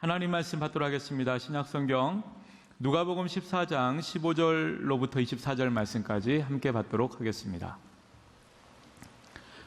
하나님 말씀 받도록 하겠습니다. 신약성경 누가복음 14장 15절로부터 24절 말씀까지 함께 받도록 하겠습니다.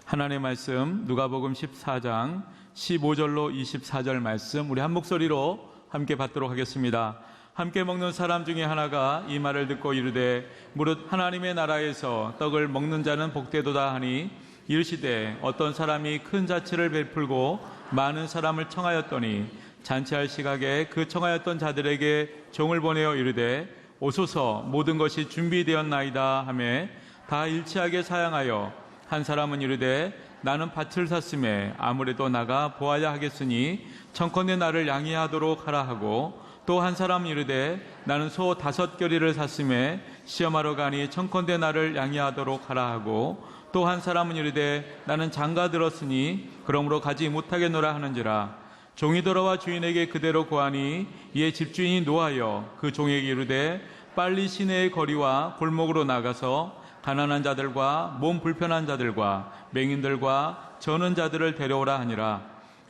하나님의 말씀 누가복음 14장 15절로 24절 말씀 우리 한 목소리로 함께 받도록 하겠습니다. 함께 먹는 사람 중에 하나가 이 말을 듣고 이르되 무릇 하나님의 나라에서 떡을 먹는 자는 복되도다 하니 이르시되 어떤 사람이 큰 자치를 베풀고 많은 사람을 청하였더니 잔치할 시각에 그 청하였던 자들에게 종을 보내어 이르되 오소서 모든 것이 준비되었나이다 하매 다 일치하게 사양하여 한 사람은 이르되 나는 밭을 샀음에 아무래도 나가 보아야 하겠으니 청컨대 나를 양해하도록 하라 하고 또 한 사람은 이르되 나는 소 5겨리를 샀음에 시험하러 가니 청컨대 나를 양해하도록 하라 하고 또 한 사람은 이르되 나는 장가 들었으니 그러므로 가지 못하겠노라 하는지라. 종이 돌아와 주인에게 그대로 고하니 이에 집주인이 노하여 그 종에게 이르되 빨리 시내의 거리와 골목으로 나가서 가난한 자들과 몸 불편한 자들과 맹인들과 저는 자들을 데려오라 하니라.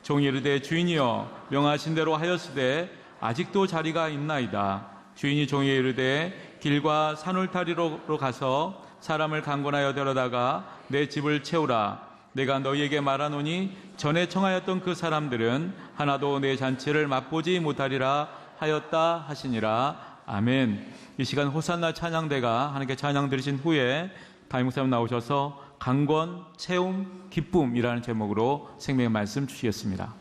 종이 이르되 주인이여 명하신 대로 하였으되 아직도 자리가 있나이다. 주인이 종에게 이르되 길과 산울타리로 가서 사람을 강권하여 데려다가 내 집을 채우라. 내가 너희에게 말하노니 전에 청하였던 그 사람들은 하나도 내 잔치를 맛보지 못하리라 하였다 하시니라. 아멘. 이 시간 호산나 찬양대가 하나님께 찬양 드리신 후에 담임 목사님 나오셔서 강권, 채움, 기쁨이라는 제목으로 생명의 말씀 주시겠습니다.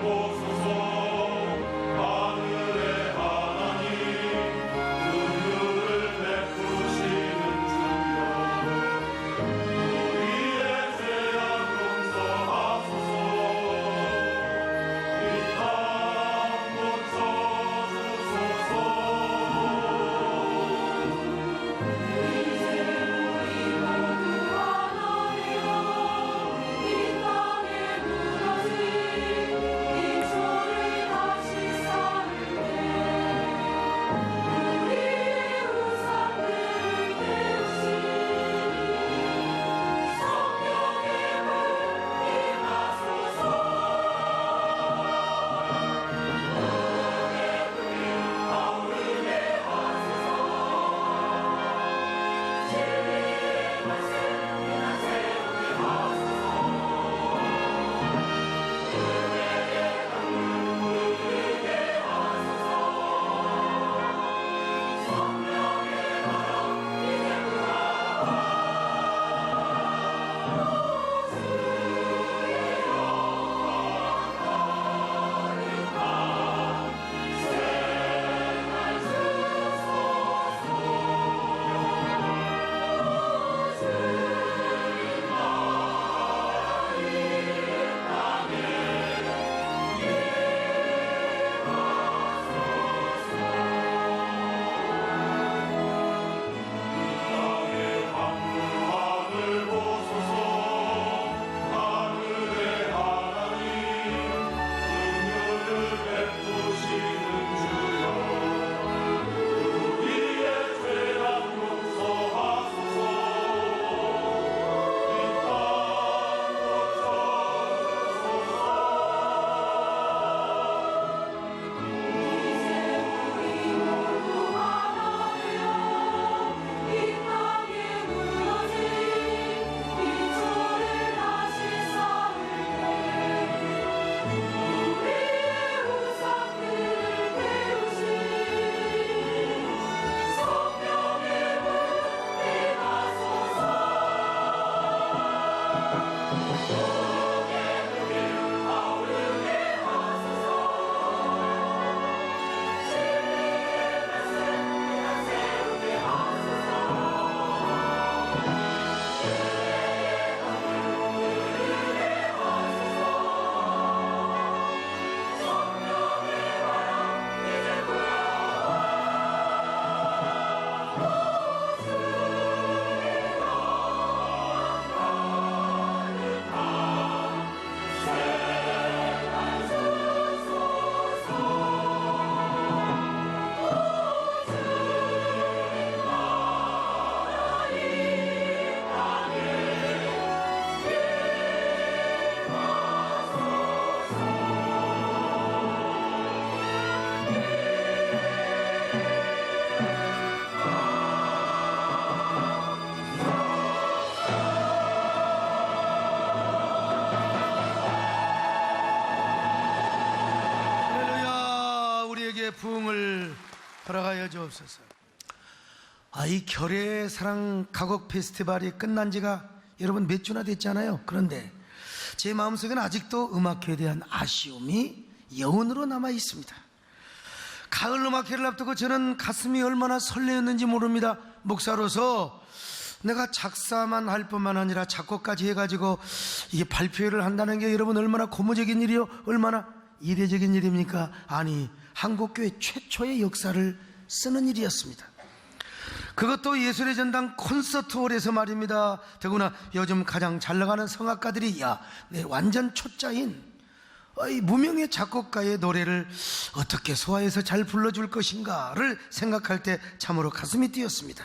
보소서 부흥을 허락하여 주옵소서. 이 결의 사랑 가곡 페스티벌이 끝난 지가 여러분 몇 주나 됐잖아요. 그런데 제 마음속에는 아직도 음악회에 대한 아쉬움이 여운으로 남아 있습니다. 가을 음악회를 앞두고 저는 가슴이 얼마나 설레었는지 모릅니다. 목사로서 내가 작사만 할 뿐만 아니라 작곡까지 해가지고 이게 발표회를 한다는 게 여러분 얼마나 고무적인 일이요, 얼마나 이례적인 일입니까? 아니, 한국교회 최초의 역사를 쓰는 일이었습니다. 그것도 예술의 전당 콘서트홀에서 말입니다. 더구나 요즘 가장 잘 나가는 성악가들이 완전 초짜인 무명의 작곡가의 노래를 어떻게 소화해서 잘 불러줄 것인가를 생각할 때 참으로 가슴이 뛰었습니다.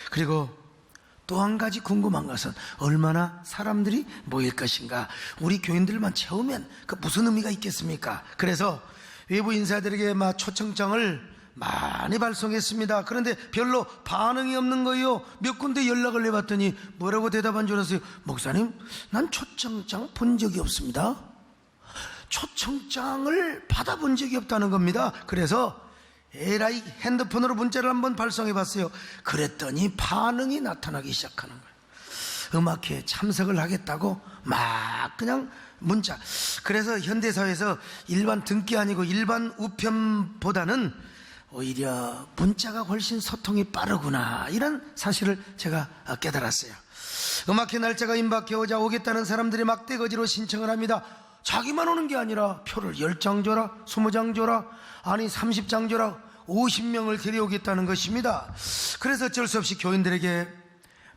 그리고 또 한 가지 궁금한 것은 얼마나 사람들이 모일 것인가. 우리 교인들만 채우면 그 무슨 의미가 있겠습니까? 그래서 외부 인사들에게 초청장을 많이 발송했습니다. 그런데 별로 반응이 없는 거예요. 몇 군데 연락을 해봤더니 뭐라고 대답한 줄 아세요? 목사님, 난 초청장 본 적이 없습니다. 초청장을 받아본 적이 없다는 겁니다. 그래서 에라이 핸드폰으로 문자를 한번 발송해 봤어요. 그랬더니 반응이 나타나기 시작하는 거예요. 음악회에 참석을 하겠다고 막 그냥 문자. 그래서 현대사회에서 일반 등기 아니고 일반 우편보다는 오히려 문자가 훨씬 소통이 빠르구나, 이런 사실을 제가 깨달았어요. 음악회 날짜가 임박해 오자 오겠다는 사람들이 막대거지로 신청을 합니다. 자기만 오는 게 아니라 표를 10장 줘라, 20장 줘라, 아니 30장 줘라, 50명을 데려오겠다는 것입니다. 그래서 어쩔 수 없이 교인들에게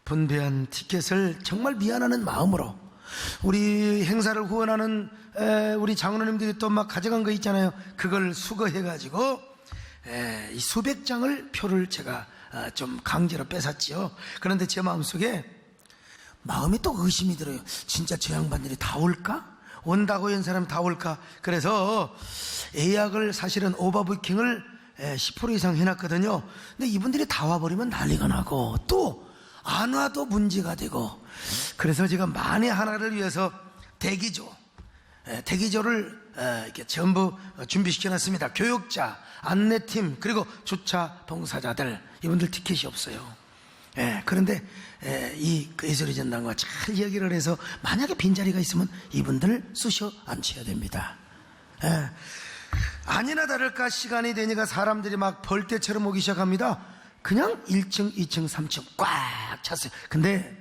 분배한 티켓을 정말 미안하는 마음으로, 우리 행사를 후원하는 우리 장로님들이 또 막 가져간 거 있잖아요. 그걸 수거해가지고 이 수백 장을 표를 제가 좀 강제로 뺏었지요. 그런데 제 마음속에 마음이 또 의심이 들어요. 진짜 저 양반들이 다 올까? 온다고 한 사람 다 올까? 그래서 예약을 사실은 오버부킹을 10% 이상 해놨거든요. 근데 이분들이 다 와버리면 난리가 나고 또 안 와도 문제가 되고, 그래서 제가 만에 하나를 위해서 대기조를 이렇게 전부 준비시켜놨습니다. 교육자, 안내팀, 그리고 주차 봉사자들, 이분들 티켓이 없어요. 그런데 이 예술의 전당과 잘 이야기를 해서 만약에 빈자리가 있으면 이분들을 쑤셔 앉혀야 됩니다. 아니나 다를까 시간이 되니까 사람들이 막 벌떼처럼 오기 시작합니다. 그냥 1층, 2층, 3층 꽉 찼어요. 근데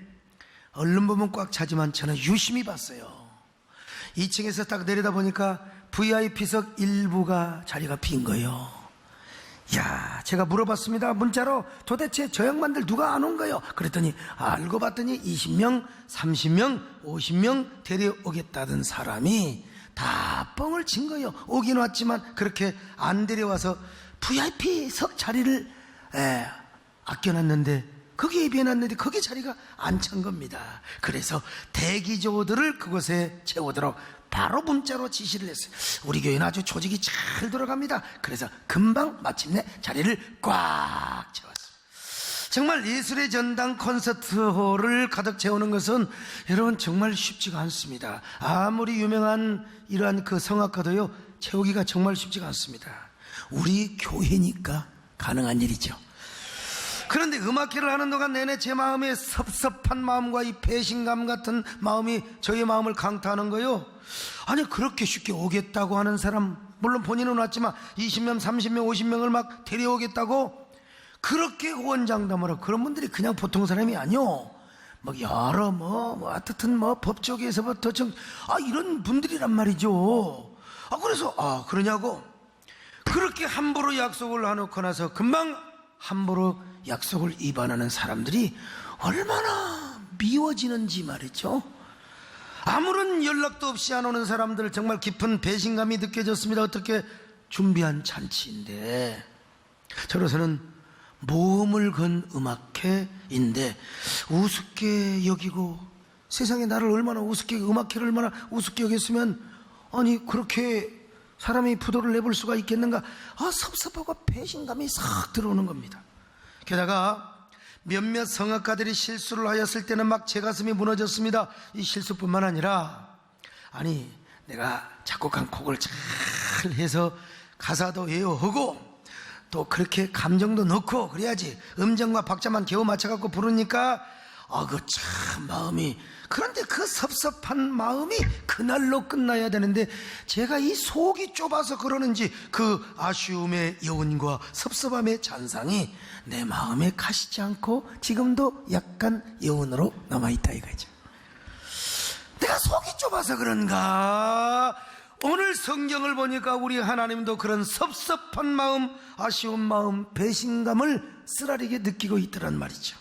얼른 보면 꽉 차지만 저는 유심히 봤어요. 2층에서 딱 내려다 보니까 VIP석 일부가 자리가 빈 거예요. 제가 물어봤습니다. 문자로 도대체 저 양반들 누가 안 온 거예요? 그랬더니 알고 봤더니 20명, 30명, 50명 데려오겠다던 사람이 다 뻥을 친 거예요. 오긴 왔지만 그렇게 안 데려와서 VIP석 자리를 아껴놨는데, 거기에 예비해놨는데 거기 자리가 안 찬 겁니다. 그래서 대기조들을 그곳에 채우도록 바로 문자로 지시를 했어요. 우리 교회는 아주 조직이 잘 돌아갑니다. 그래서 금방 마침내 자리를 꽉 채웠어요. 정말 예술의 전당 콘서트홀을 가득 채우는 것은 여러분 정말 쉽지가 않습니다. 아무리 유명한 이러한 그 성악가도요, 채우기가 정말 쉽지가 않습니다. 우리 교회니까 가능한 일이죠. 그런데 음악회를 하는 동안 내내 제 마음에 섭섭한 마음과 이 배신감 같은 마음이 저의 마음을 강타하는 거예요. 아니, 그렇게 쉽게 오겠다고 하는 사람, 물론 본인은 왔지만 20명, 30명, 50명을 막 데려오겠다고 그렇게 호언장담으로, 그런 분들이 그냥 보통 사람이 아니요. 여러 하여튼 법조계에서부터 이런 분들이란 말이죠. 그래서 그러냐고. 그렇게 함부로 약속을 해놓고 나서 금방 함부로 약속을 위반하는 사람들이 얼마나 미워지는지 말이죠. 아무런 연락도 없이 안 오는 사람들, 정말 깊은 배신감이 느껴졌습니다. 어떻게 준비한 잔치인데 저로서는 모험을 건 음악회인데 우습게 여기고, 세상에 나를 얼마나 우습게, 음악회를 얼마나 우습게 여겼으면 그렇게 사람이 부도를 내볼 수가 있겠는가. 섭섭하고 배신감이 싹 들어오는 겁니다. 게다가 몇몇 성악가들이 실수를 하였을 때는 막 제 가슴이 무너졌습니다. 이 실수뿐만 아니라, 내가 작곡한 곡을 잘 해서 가사도 외워하고 또 그렇게 감정도 넣고 그래야지. 음정과 박자만 겨우 맞춰갖고 부르니까 그 참 마음이, 그런데 그 섭섭한 마음이 그날로 끝나야 되는데 제가 이 속이 좁아서 그러는지 그 아쉬움의 여운과 섭섭함의 잔상이 내 마음에 가시지 않고 지금도 약간 여운으로 남아있다 이거죠. 내가 속이 좁아서 그런가? 오늘 성경을 보니까 우리 하나님도 그런 섭섭한 마음, 아쉬운 마음, 배신감을 쓰라리게 느끼고 있더란 말이죠.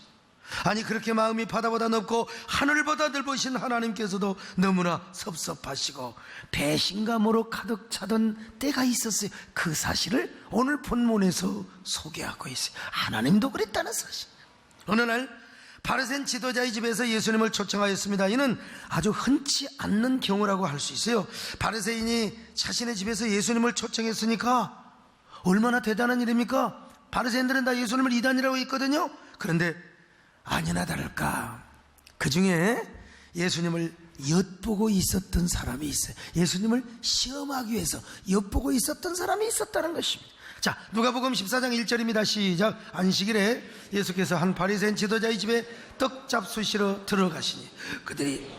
아니, 그렇게 마음이 바다보다 넓고 하늘보다 넓으신 하나님께서도 너무나 섭섭하시고 배신감으로 가득 차던 때가 있었어요. 그 사실을 오늘 본문에서 소개하고 있어요. 하나님도 그랬다는 사실. 어느 날 바리새인 지도자의 집에서 예수님을 초청하였습니다. 이는 아주 흔치 않는 경우라고 할 수 있어요. 바리새인이 자신의 집에서 예수님을 초청했으니까 얼마나 대단한 일입니까? 바리새인들은 다 예수님을 이단이라고 했거든요. 그런데 아니나 다를까 그 중에 예수님을 엿보고 있었던 사람이 있어요. 예수님을 시험하기 위해서 엿보고 있었던 사람이 있었다는 것입니다. 자, 누가복음 14장 1절입니다. 시작. 안식일에 예수께서 한 바리새인 지도자의 집에 떡 잡수시러 들어가시니 그들이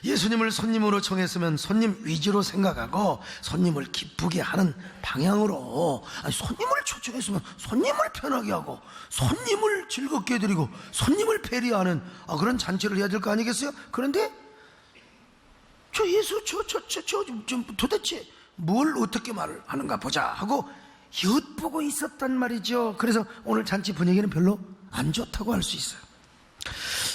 예수님을 손님으로 청했으면 손님 위주로 생각하고 손님을 기쁘게 하는 방향으로, 손님을 초청했으면 손님을 편하게 하고 손님을 즐겁게 해드리고 손님을 배려하는 그런 잔치를 해야 될 거 아니겠어요? 그런데 저 예수 도대체 뭘 어떻게 말을 하는가 보자 하고 엿보고 있었단 말이죠. 그래서 오늘 잔치 분위기는 별로 안 좋다고 할 수 있어요.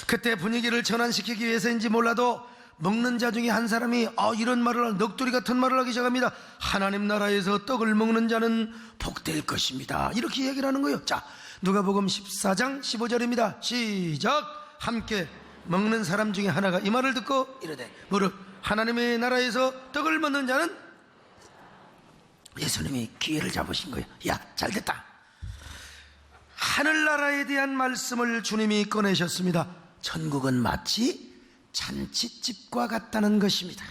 그때 분위기를 전환시키기 위해서인지 몰라도 먹는 자 중에 한 사람이 이런 말을, 넋두리 같은 말을 하기 시작합니다. 하나님 나라에서 떡을 먹는 자는 복될 것입니다. 이렇게 얘기를 하는 거예요. 자, 누가복음 14장 15절입니다. 시작. 함께 먹는 사람 중에 하나가 이 말을 듣고 이르되 무릇 하나님의 나라에서 떡을 먹는 자는, 예수님이 기회를 잡으신 거예요. 야, 잘됐다. 하늘나라에 대한 말씀을 주님이 꺼내셨습니다. 천국은 마치 잔치집과 같다는 것입니다.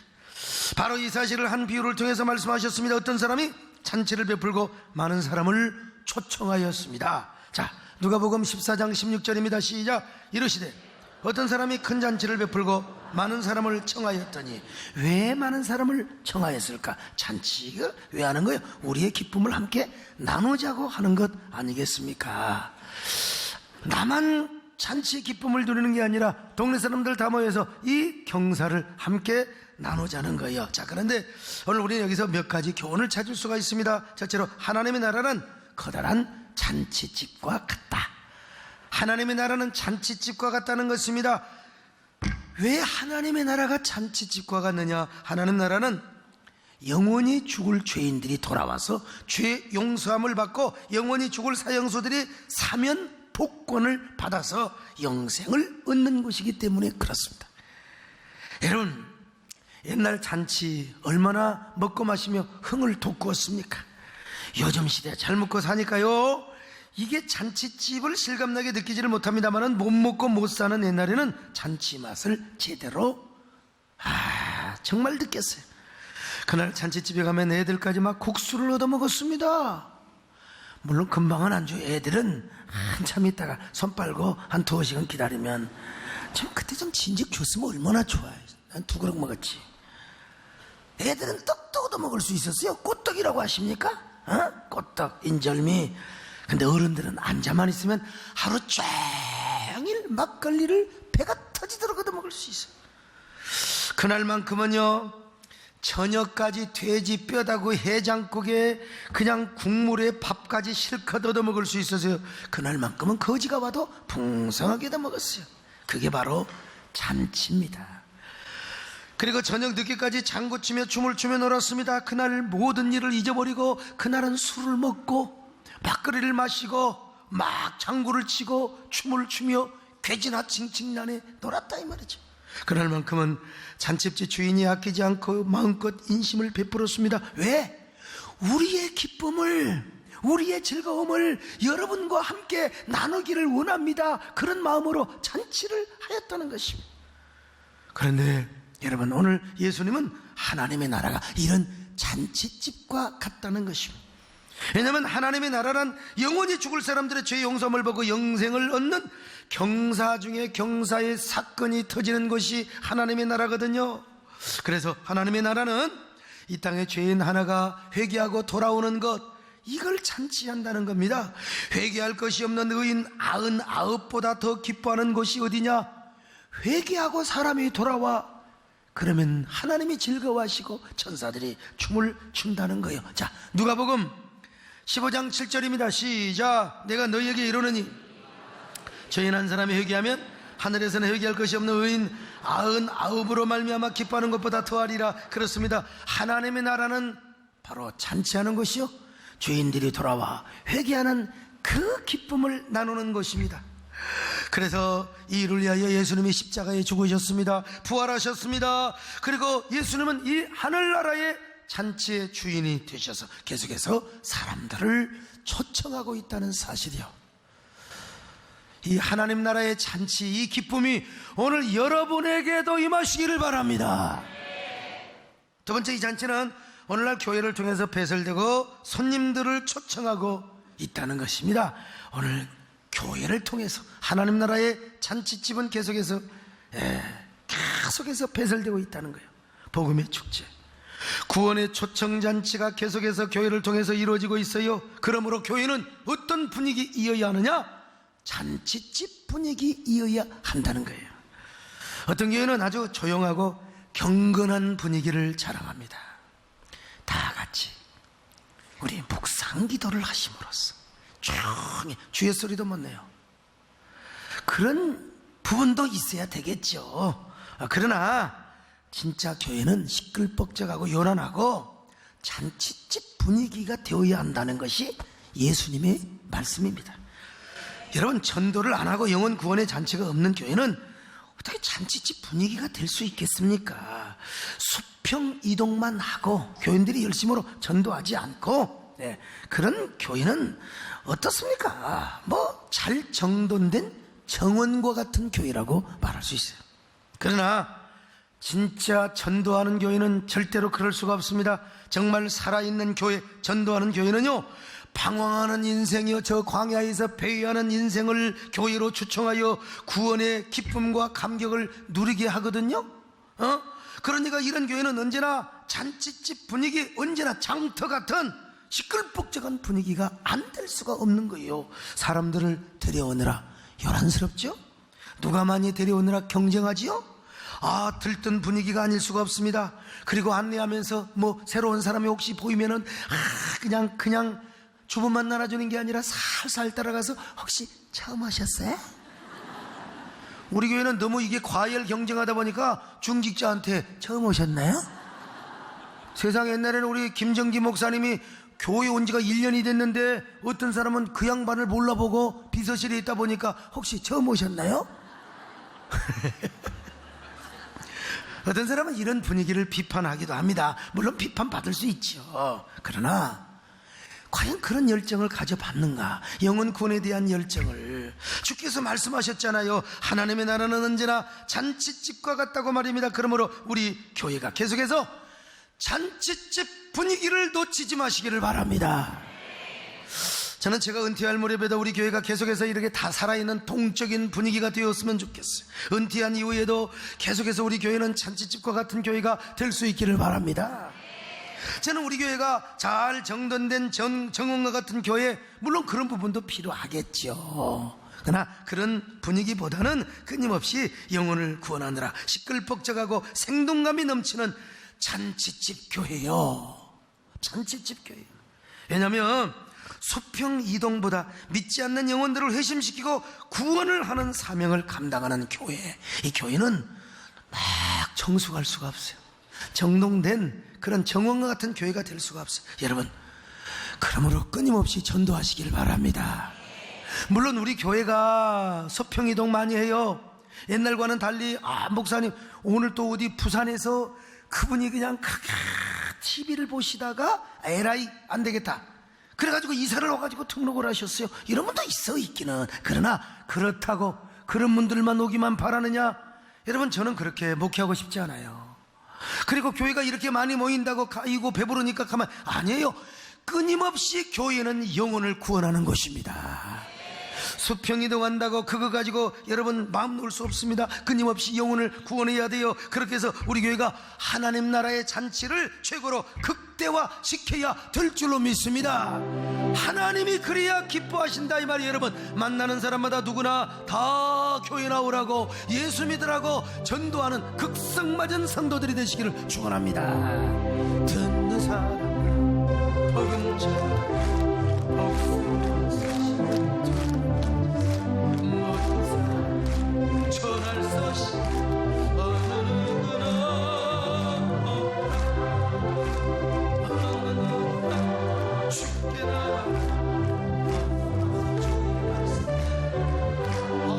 바로 이 사실을 한 비유를 통해서 말씀하셨습니다. 어떤 사람이 잔치를 베풀고 많은 사람을 초청하였습니다. 자, 누가복음 14장 16절입니다. 시작. 이르시되 어떤 사람이 큰 잔치를 베풀고 많은 사람을 청하였더니. 왜 많은 사람을 청하였을까? 잔치를 왜 하는 거예요? 우리의 기쁨을 함께 나누자고 하는 것 아니겠습니까? 나만 잔치의 기쁨을 누리는 게 아니라 동네 사람들 다 모여서 이 경사를 함께 나누자는 거예요. 자, 그런데 오늘 우리는 여기서 몇 가지 교훈을 찾을 수가 있습니다. 첫째로, 하나님의 나라는 커다란 잔치집과 같다. 하나님의 나라는 잔치집과 같다는 것입니다. 왜 하나님의 나라가 잔치집과 같느냐? 하나님 나라는 영원히 죽을 죄인들이 돌아와서 죄 용서함을 받고 영원히 죽을 사형수들이 사면 복권을 받아서 영생을 얻는 곳이기 때문에 그렇습니다. 여러분, 옛날 잔치 얼마나 먹고 마시며 흥을 돋구었습니까? 요즘 시대 잘 먹고 사니까요, 이게 잔치집을 실감나게 느끼지를 못합니다만 못 먹고 못 사는 옛날에는 잔치 맛을 제대로 정말 느꼈어요. 그날 잔치집에 가면 애들까지 막 국수를 얻어 먹었습니다. 물론 금방은 안 줘요. 애들은 한참 있다가 손 빨고 한 2시간 기다리면, 참 그때 좀 진즉 줬으면 얼마나 좋아요. 난 2그릇 먹었지. 애들은 떡도 얻어 먹을 수 있었어요. 꽃떡이라고 아십니까? 꽃떡, 인절미. 근데 어른들은 앉아만 있으면 하루 종일 막걸리를 배가 터지도록 얻어 먹을 수 있어요. 그날만큼은요, 저녁까지 돼지 뼈다구 해장국에 그냥 국물에 밥까지 실컷 얻어 먹을 수 있어서요, 그날만큼은 거지가 와도 풍성하게 얻어 먹었어요. 그게 바로 잔치입니다. 그리고 저녁 늦게까지 장구치며 춤을 추며 놀았습니다. 그날 모든 일을 잊어버리고 그날은 술을 먹고 막걸리를 마시고 막 장구를 치고 춤을 추며 괴지나 칭칭난에 놀았다 이 말이죠. 그날만큼은 잔치집 주인이 아끼지 않고 마음껏 인심을 베풀었습니다. 왜? 우리의 기쁨을, 우리의 즐거움을 여러분과 함께 나누기를 원합니다. 그런 마음으로 잔치를 하였다는 것입니다. 그런데 여러분, 오늘 예수님은 하나님의 나라가 이런 잔치집과 같다는 것입니다. 왜냐하면 하나님의 나라란 영원히 죽을 사람들의 죄 용서함을 받고 영생을 얻는 경사 중에 경사의 사건이 터지는 것이 하나님의 나라거든요. 그래서 하나님의 나라는 이 땅의 죄인 하나가 회개하고 돌아오는 것, 이걸 잔치한다는 겁니다. 회개할 것이 없는 의인 99보다 더 기뻐하는 것이 어디냐? 회개하고 사람이 돌아와, 그러면 하나님이 즐거워하시고 천사들이 춤을 춘다는 거예요. 자, 누가복음 15장 7절입니다. 시작. 내가 너희에게 이르노니 죄인 한 사람이 회개하면 하늘에서는 회개할 것이 없는 의인 99으로 말미암아 기뻐하는 것보다 더하리라. 그렇습니다. 하나님의 나라는 바로 잔치하는 것이요, 죄인들이 돌아와 회개하는 그 기쁨을 나누는 것입니다. 그래서 이 일을 위하여 예수님이 십자가에 죽으셨습니다. 부활하셨습니다. 그리고 예수님은 이 하늘나라의 잔치의 주인이 되셔서 계속해서 사람들을 초청하고 있다는 사실이요, 이 하나님 나라의 잔치, 이 기쁨이 오늘 여러분에게도 임하시기를 바랍니다. 두 번째, 이 잔치는 오늘날 교회를 통해서 배설되고 손님들을 초청하고 있다는 것입니다. 오늘 교회를 통해서 하나님 나라의 잔치집은 계속해서 배설되고 있다는 거예요. 복음의 축제, 구원의 초청잔치가 계속해서 교회를 통해서 이루어지고 있어요. 그러므로 교회는 어떤 분위기이어야 하느냐? 잔치집 분위기이어야 한다는 거예요. 어떤 교회는 아주 조용하고 경건한 분위기를 자랑합니다. 다 같이 우리 묵상 기도를 하심으로써 조용히 주의 소리도 못 내요. 그런 부분도 있어야 되겠죠. 그러나 진짜 교회는 시끌벅적하고 요란하고 잔치집 분위기가 되어야 한다는 것이 예수님의 말씀입니다. 여러분, 전도를 안 하고 영혼 구원의 잔치가 없는 교회는 어떻게 잔치집 분위기가 될 수 있겠습니까? 수평 이동만 하고 교인들이 열심으로 전도하지 않고, 그런 교회는 어떻습니까? 잘 정돈된 정원과 같은 교회라고 말할 수 있어요. 그러나 진짜 전도하는 교회는 절대로 그럴 수가 없습니다. 정말 살아있는 교회, 전도하는 교회는요, 방황하는 인생이요, 저 광야에서 배회하는 인생을 교회로 초청하여 구원의 기쁨과 감격을 누리게 하거든요. 그러니까 이런 교회는 언제나 잔치집 분위기, 언제나 장터 같은 시끌벅적한 분위기가 안 될 수가 없는 거예요. 사람들을 데려오느라 요란스럽죠? 누가 많이 데려오느라 경쟁하지요? 들뜬 분위기가 아닐 수가 없습니다. 그리고 안내하면서 새로운 사람이 혹시 보이면은 그냥 주문만 나눠주는 게 아니라 살살 따라가서 혹시 처음 오셨어요? 우리 교회는 너무 이게 과열 경쟁하다 보니까 중직자한테 처음 오셨나요? 세상에, 옛날에는 우리 김정기 목사님이 교회 온 지가 1년이 됐는데 어떤 사람은 그 양반을 몰라보고 비서실에 있다 보니까 혹시 처음 오셨나요? 어떤 사람은 이런 분위기를 비판하기도 합니다. 물론 비판받을 수 있죠. 그러나 과연 그런 열정을 가져봤는가? 영혼 구원에 대한 열정을. 주께서 말씀하셨잖아요. 하나님의 나라는 언제나 잔치집과 같다고 말입니다. 그러므로 우리 교회가 계속해서 잔치집 분위기를 놓치지 마시기를 바랍니다. 저는 제가 은퇴할 무렵에도 우리 교회가 계속해서 이렇게 다 살아있는 동적인 분위기가 되었으면 좋겠어요. 은퇴한 이후에도 계속해서 우리 교회는 잔치집과 같은 교회가 될 수 있기를 바랍니다. 저는 우리 교회가 잘 정돈된 정원과 같은 교회, 물론 그런 부분도 필요하겠죠. 그러나 그런 분위기보다는 끊임없이 영혼을 구원하느라 시끌벅적하고 생동감이 넘치는 잔치집 교회요. 잔치집 교회. 왜냐하면 수평 이동보다 믿지 않는 영혼들을 회심시키고 구원을 하는 사명을 감당하는 교회, 이 교회는 막 정숙할 수가 없어요. 정돈된 그런 정원과 같은 교회가 될 수가 없어요. 여러분, 그러므로 끊임없이 전도하시길 바랍니다. 물론 우리 교회가 서평이동 많이 해요. 옛날과는 달리 목사님 오늘 또 어디 부산에서 그분이 그냥 TV를 보시다가 에라이 안 되겠다 그래가지고 이사를 와가지고 등록을 하셨어요. 이런 분도 있기는. 그러나 그렇다고 그런 분들만 오기만 바라느냐? 여러분, 저는 그렇게 목회하고 싶지 않아요. 그리고 교회가 이렇게 많이 모인다고 가이고 배부르니까 가만, 아니에요. 끊임없이 교회는 영혼을 구원하는 곳입니다. 수평이동한다고 그거 가지고 여러분 마음 놓을 수 없습니다. 끊임없이 영혼을 구원해야 돼요. 그렇게 해서 우리 교회가 하나님 나라의 잔치를 최고로 극대화시켜야 될 줄로 믿습니다. 하나님이 그래야 기뻐하신다 이 말이에요. 여러분, 만나는 사람마다 누구나 다 교회 나오라고 예수 믿으라고 전도하는 극성맞은 성도들이 되시기를 축원합니다. 듣는 사람 복음 전할 수 없이 어느 누구나 주께 나와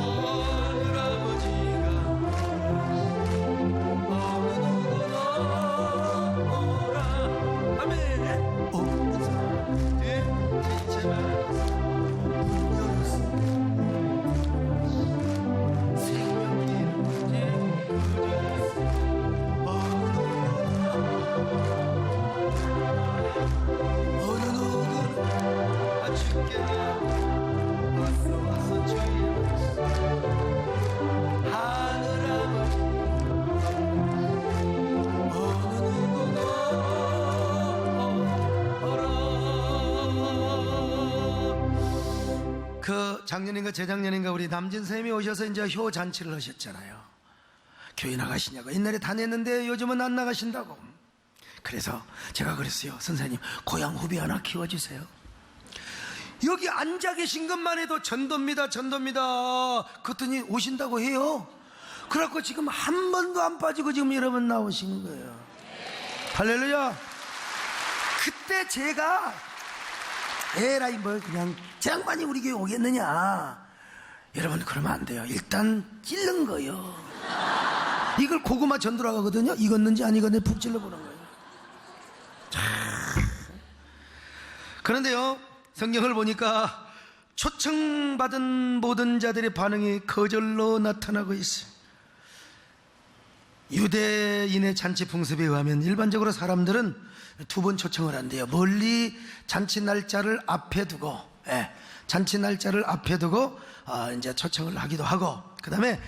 하늘 아버지가 어느 누구나 오라. 아멘. 온 사람들 제발 작년인가 재작년인가 우리 남진 쌤이 오셔서 이제 효 잔치를 하셨잖아요. 교회 나가시냐고. 옛날에 다녔는데 요즘은 안 나가신다고. 그래서 제가 그랬어요. 선생님, 고향 후배 하나 키워주세요. 여기 앉아 계신 것만 해도 전도입니다. 그랬더니 오신다고 해요. 그래갖고 지금 한 번도 안 빠지고 지금 여러분 나오신 거예요. 할렐루야. 그때 제가 에라이 뭘 그냥 저 양반이 우리 교회 오겠느냐. 여러분 그러면 안 돼요. 일단 찔른 거예요. 이걸 고구마 전도라고 하거든요. 익었는지 안 익었는지 푹 찔러보는 거예요. 그런데요, 성경을 보니까 초청받은 모든 자들의 반응이 거절로 나타나고 있어요. 유대인의 잔치 풍습에 의하면 일반적으로 사람들은 두 번 초청을 한대요. 멀리 잔치 날짜를 앞에 두고, 잔치 날짜를 앞에 두고 이제 초청을 하기도 하고, 그 다음에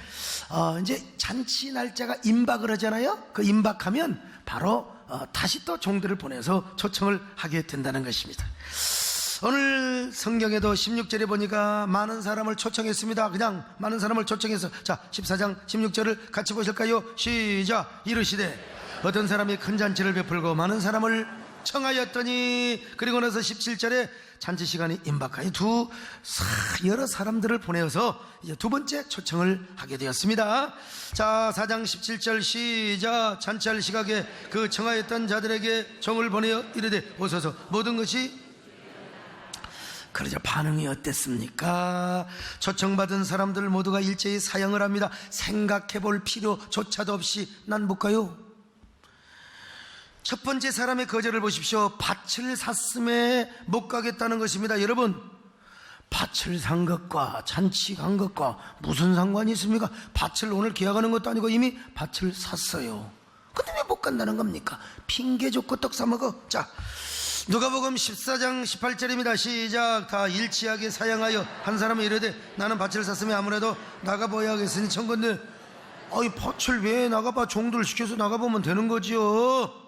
이제 잔치 날짜가 임박을 하잖아요. 그 임박하면 바로 다시 또 종들을 보내서 초청을 하게 된다는 것입니다. 오늘 성경에도 16절에 보니까 많은 사람을 초청했습니다. 그냥 많은 사람을 초청해서, 자 14장 16절을 같이 보실까요? 시작. 이르시되 어떤 사람이 큰 잔치를 베풀고 많은 사람을 청하였더니, 그리고 나서 17절에 잔치 시간이 임박하여 여러 사람들을 보내어서 이제 두 번째 초청을 하게 되었습니다. 자 4장 17절 시작. 잔치할 시각에 그 청하였던 자들에게 종을 보내어 이르되 오소서. 모든 것이 그러자 반응이 어땠습니까? 초청받은 사람들 모두가 일제히 사양을 합니다. 생각해 볼 필요조차도 없이. 난 못 가요. 첫 번째 사람의 거절을 보십시오. 밭을 샀음에 못 가겠다는 것입니다. 여러분, 밭을 산 것과 잔치 간 것과 무슨 상관이 있습니까? 밭을 오늘 계약하는 것도 아니고 이미 밭을 샀어요. 근데 왜 못 간다는 겁니까? 핑계 좋고 떡 싸먹어. 자, 누가복음 14장 18절입니다. 시작. 다 일치하게 사양하여 한 사람이 이르되 나는 밭을 샀으면 아무래도 나가봐야겠으니 청건들. 아이 밭을 왜 나가봐. 종들 시켜서 나가보면 되는 거지요.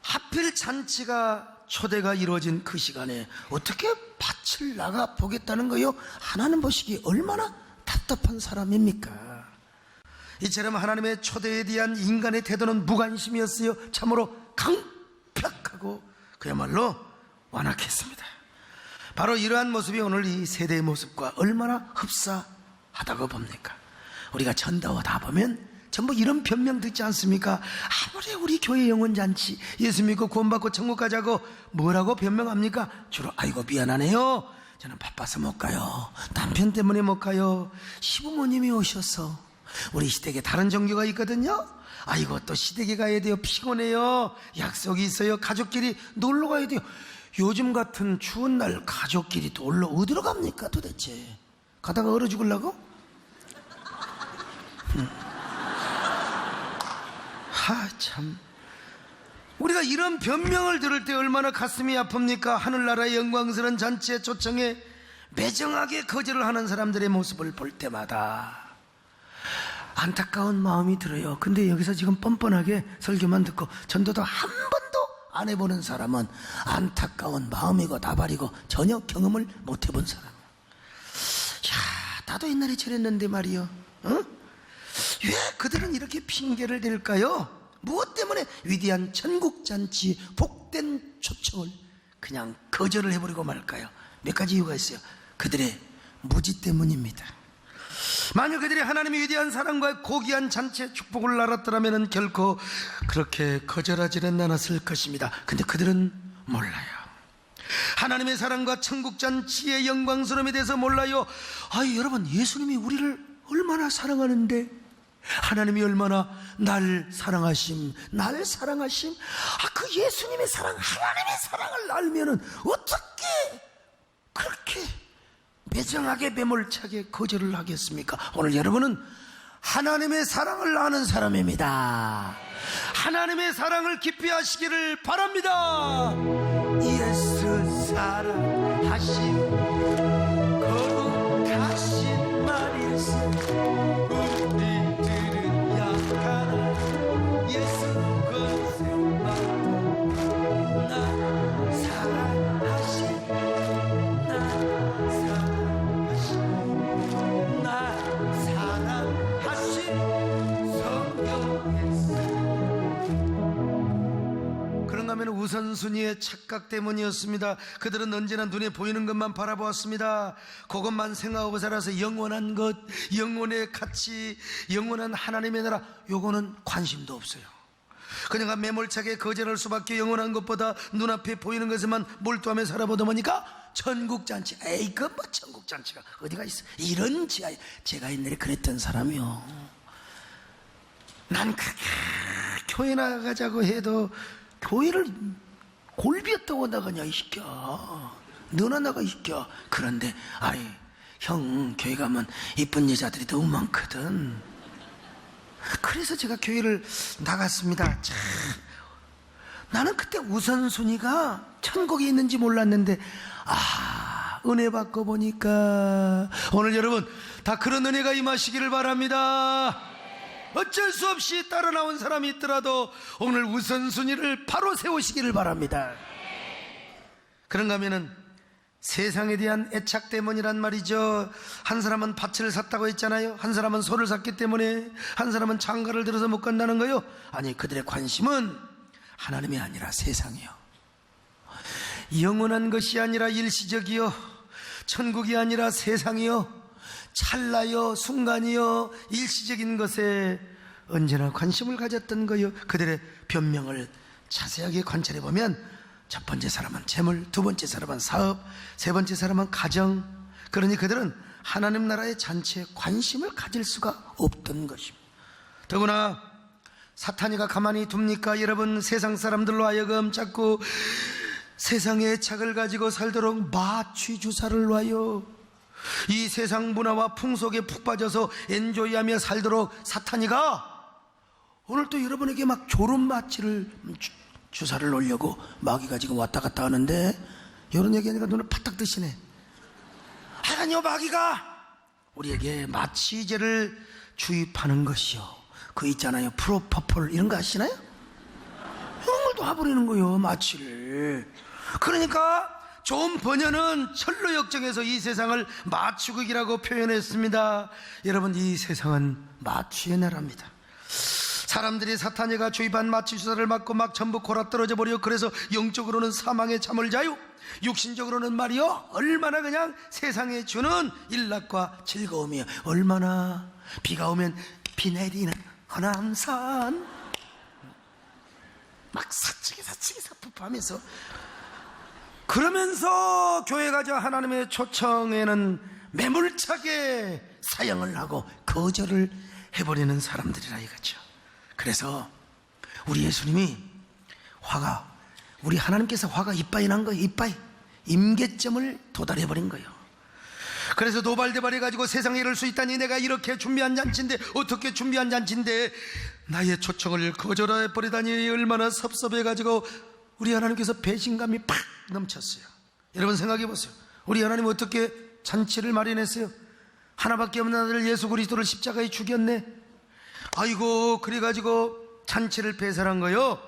하필 잔치가 초대가 이루어진 그 시간에 어떻게 밭을 나가보겠다는 거요? 하나님 보시기 얼마나 답답한 사람입니까? 이처럼 하나님의 초대에 대한 인간의 태도는 무관심이었어요. 참으로 강팍하고 그야말로 완악했습니다. 바로 이러한 모습이 오늘 이 세대의 모습과 얼마나 흡사하다고 봅니까? 우리가 전도와 다 보면 전부 이런 변명 듣지 않습니까? 아무리 우리 교회 영혼잔치 예수 믿고 구원받고 천국 가자고 뭐라고 변명합니까? 주로 아이고 미안하네요, 저는 바빠서 못 가요, 남편 때문에 못 가요, 시부모님이 오셔서. 우리 시댁에 다른 종교가 있거든요. 아이고 또 시댁에 가야 돼요, 피곤해요, 약속이 있어요, 가족끼리 놀러 가야 돼요. 요즘 같은 추운 날 가족끼리 놀러 어디로 갑니까 도대체? 가다가 얼어 죽으려고? 참 우리가 이런 변명을 들을 때 얼마나 가슴이 아픕니까? 하늘나라의 영광스러운 잔치의 초청에 매정하게 거절을 하는 사람들의 모습을 볼 때마다 안타까운 마음이 들어요. 근데 여기서 지금 뻔뻔하게 설교만 듣고 전도도 한 번도 안 해보는 사람은 안타까운 마음이고 다발이고 전혀 경험을 못 해본 사람. 야, 나도 옛날에 저랬는데 말이요. 왜 그들은 이렇게 핑계를 댈까요? 무엇 때문에 위대한 천국잔치 복된 초청을 그냥 거절을 해버리고 말까요? 몇 가지 이유가 있어요. 그들의 무지 때문입니다. 만약 그들이 하나님의 위대한 사랑과 고귀한 잔치의 축복을 알았더라면 결코 그렇게 거절하지는 않았을 것입니다. 근데 그들은 몰라요. 하나님의 사랑과 천국잔치의 영광스러움에 대해서 몰라요. 여러분, 예수님이 우리를 얼마나 사랑하는데, 하나님이 얼마나 날 사랑하심. 그 예수님의 사랑, 하나님의 사랑을 알면은 어떻게 그렇게 매정하게 매몰차게 거절을 하겠습니까? 오늘 여러분은 하나님의 사랑을 아는 사람입니다. 하나님의 사랑을 깊이 하시기를 바랍니다. 예수 사랑하심 거룩하신 말일세 우리들은 약하나 예수 권세만 나 사랑하심 하면 우선순위의 착각 때문이었습니다. 그들은 언제나 눈에 보이는 것만 바라보았습니다. 그것만 생각하고 살아서 영원한 것, 영혼의 가치, 영원한 하나님의 나라, 요거는 관심도 없어요. 그녀가 매몰차게 거절할 수밖에 영원한 것보다 눈앞에 보이는 것에만 몰두하며 살아보다 보니까 천국잔치, 에이 그 뭐 천국잔치가 어디가 있어. 이런 지하에 제가 옛날에 그랬던 사람이요. 난 그렇게 교회 나가자고 해도 교회를 골비였다고 나가냐 이 새끼야. 너나 나가 이 새끼야. 그런데 형 교회 가면 이쁜 여자들이 너무 많거든. 그래서 제가 교회를 나갔습니다. 참, 나는 그때 우선순위가 천국에 있는지 몰랐는데 은혜 받고 보니까 오늘 여러분 다 그런 은혜가 임하시기를 바랍니다. 어쩔 수 없이 따라 나온 사람이 있더라도 오늘 우선순위를 바로 세우시기를 바랍니다. 그런가 하면은 세상에 대한 애착 때문이란 말이죠. 한 사람은 밭을 샀다고 했잖아요. 한 사람은 소를 샀기 때문에, 한 사람은 장가를 들어서 못 간다는 거요. 아니, 그들의 관심은 하나님이 아니라 세상이요. 영원한 것이 아니라 일시적이요, 천국이 아니라 세상이요, 찰나요, 순간이요, 일시적인 것에 언제나 관심을 가졌던 거요. 그들의 변명을 자세하게 관찰해 보면 첫 번째 사람은 재물, 두 번째 사람은 사업, 세 번째 사람은 가정. 그러니 그들은 하나님 나라의 잔치에 관심을 가질 수가 없던 것입니다. 더구나 사탄이가 가만히 둡니까? 여러분, 세상 사람들로 하여금 자꾸 세상의 착을 가지고 살도록 마취 주사를 놔요. 이 세상 문화와 풍속에 푹 빠져서 엔조이하며 살도록 사탄이가 오늘 또 여러분에게 막 졸음 마취를 주사를 놓으려고 마귀가 지금 왔다 갔다 하는데, 이런 얘기하니까 눈을 파딱 뜨시네. 하나님, 마귀가 우리에게 마취제를 주입하는 것이요, 그 있잖아요, 프로포폴 이런 거 아시나요? 이런 걸 놔버리는 거예요, 마취를. 그러니까 좋은 번연은 철로 역정해서 이 세상을 마취국이라고 표현했습니다. 여러분, 이 세상은 마취의 나라입니다. 사람들이 사탄이가 주입한 마취 주사를 맞고 막 전부 골아떨어져 버려. 그래서 영적으로는 사망의 잠을 자요, 육신적으로는 말이요 얼마나 그냥 세상에 주는 일락과 즐거움이요, 얼마나 비가 오면 비 내리는 허남산 막 사치기 사푸하면서, 그러면서 교회 가자 하나님의 초청에는 매몰차게 사양을 하고 거절을 해버리는 사람들이라 이거죠. 그래서 우리 예수님이 우리 하나님께서 화가 이빠이 난 거예요. 이빠이 임계점을 도달해버린 거예요. 그래서 노발대발해 가지고 세상에 이럴 수 있다니, 내가 이렇게 준비한 잔치인데, 어떻게 준비한 잔치인데 나의 초청을 거절해 버리다니 얼마나 섭섭해 가지고 우리 하나님께서 배신감이 팍 넘쳤어요. 여러분 생각해 보세요. 우리 하나님 어떻게 잔치를 마련했어요? 하나밖에 없는 아들 예수 그리스도를 십자가에 죽였네. 아이고, 그래가지고 잔치를 배설한 거요.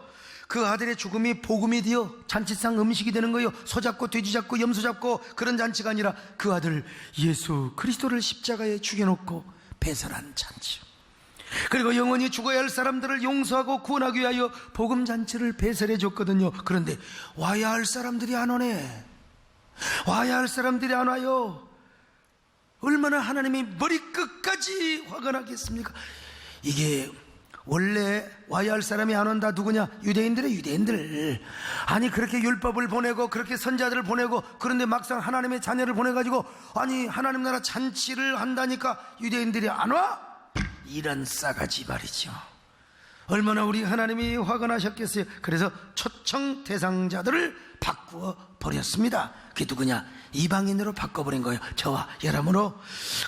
그 아들의 죽음이 복음이 되어 잔치상 음식이 되는 거요. 소 잡고 돼지 잡고 염소 잡고 그런 잔치가 아니라 그 아들 예수 그리스도를 십자가에 죽여놓고 배설한 잔치. 그리고 영원히 죽어야 할 사람들을 용서하고 구원하기 위하여 복음 잔치를 배설해 줬거든요. 그런데 와야 할 사람들이 안 오네. 와야 할 사람들이 안 와요. 얼마나 하나님이 머리끝까지 화가 나겠습니까? 이게 원래 와야 할 사람이 안 온다. 누구냐? 유대인들. 아니 그렇게 율법을 보내고 그렇게 선자들을 보내고, 그런데 막상 하나님의 자녀를 보내가지고 아니 하나님 나라 잔치를 한다니까 유대인들이 안 와? 이런 싸가지 말이죠. 얼마나 우리 하나님이 화가 나셨겠어요. 그래서 초청 대상자들을 바꾸어 버렸습니다. 그게 누구냐? 이방인으로 바꿔버린 거예요. 저와 여러분으로.